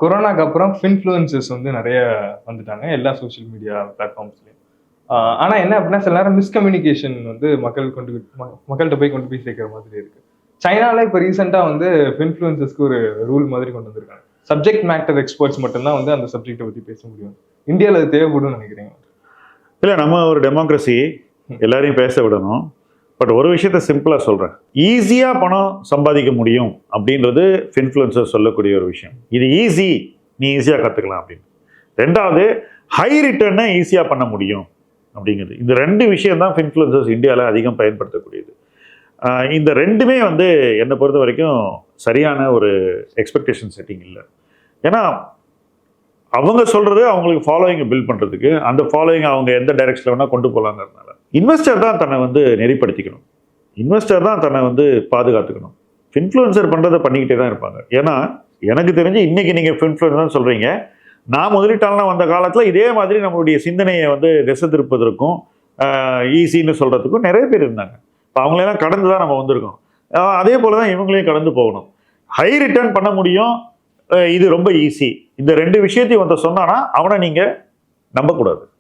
கொரோனாக்கு அப்புறம் ஃபின்ஃப்ளூயன்சர்ஸ் வந்து நெறைய வந்துட்டாங்க. எல்லா சோசியல் மீடியா பிளாட்ஃபார்ம்ஸ்லயும். ஆனா என்ன அப்டின்னா, சில நேரம் மிஸ்கம்யூனிகேஷன் வந்து மக்கள்ட்ட போய் கொண்டு போய் சேர்க்கிற மாதிரி இருக்கு. சைனால இப்ப ரீசென்ட்டா வந்து ஃபின்ஃப்ளூயன்சர்ஸ்க்கு ஒரு ரூல் மாதிரி கொண்டு வந்திருக்காங்க. சப்ஜெக்ட் மேட்டர் எக்ஸ்பெர்ட்ஸ் மட்டும் தான் வந்து அந்த சப்ஜெக்ட்ட பத்தி பேச முடியும். இந்தியால அது தேவைப்படும்னு நெனைக்கிறீங்க? இல்ல நம்ம ஒரு டெமோக்ரஸி எல்லாரையும் பேச விடணும். பட் ஒரு விஷயத்த சிம்பிளா சொல்றேன். ஈஸியா பணம் சம்பாதிக்க முடியும் அப்படின்றது ஃபின்ஃப்ளூயன்சர் சொல்லக்கூடிய ஒரு விஷயம். இது ஈஸி, நீ ஈஸியா கத்துக்கலாம் அப்படின்னு. ரெண்டாவது, ஹை ரிட்டர்னை ஈஸியா பண்ண முடியும் அப்படிங்கிறது. இந்த ரெண்டு விஷயம் தான் ஃபின்ஃப்ளூயன்சர்ஸ் இந்தியாவில் அதிகம் பயன்படுத்தக்கூடியது. இந்த ரெண்டுமே வந்து என்னை பொறுத்த வரைக்கும் சரியான ஒரு எக்ஸ்பெக்டேஷன் செட்டிங் இல்லை. ஏன்னா அவங்க சொல்றது அவங்களுக்கு ஃபாலோவிங்கை பில்ட் பண்றதுக்கு, அந்த ஃபாலோவிங் அவங்க எந்த டைரக்ஷன்ல வேணா கொண்டு போகலாங்கிறதுனால இன்வெஸ்டர் தான் தன்னை வந்து நெறிப்படுத்திக்கணும். இன்வெஸ்டர் தான் தன்னை வந்து பாதுகாத்துக்கணும். ஃபின்ஃப்ளூயன்சர் பண்றதை பண்ணிக்கிட்டே தான் இருப்பாங்க. ஏன்னா எனக்கு தெரிஞ்சு இன்னைக்கு நீங்க ஃபின்ஃப்ளூயன்சர் சொல்றீங்க, நான் முதலீட்டாளனா வந்த காலத்துல இதே மாதிரி நம்மளுடைய சிந்தனையை வந்து திசை திருப்பதற்கும் ஈஸின்னு சொல்றதுக்கும் நிறைய பேர் இருந்தாங்க. இப்போ அவங்களெல்லாம் கடந்து தான் நம்ம வந்திருக்கோம். அதே போல தான் இவங்களையும் கடந்து போகணும். ஹை ரிட்டர்ன் பண்ண முடியும், இது ரொம்ப ஈஸி. இந்த ரெண்டு விஷயத்தையும் வந்து சொன்னானா அவனை நீங்க நம்பக்கூடாது.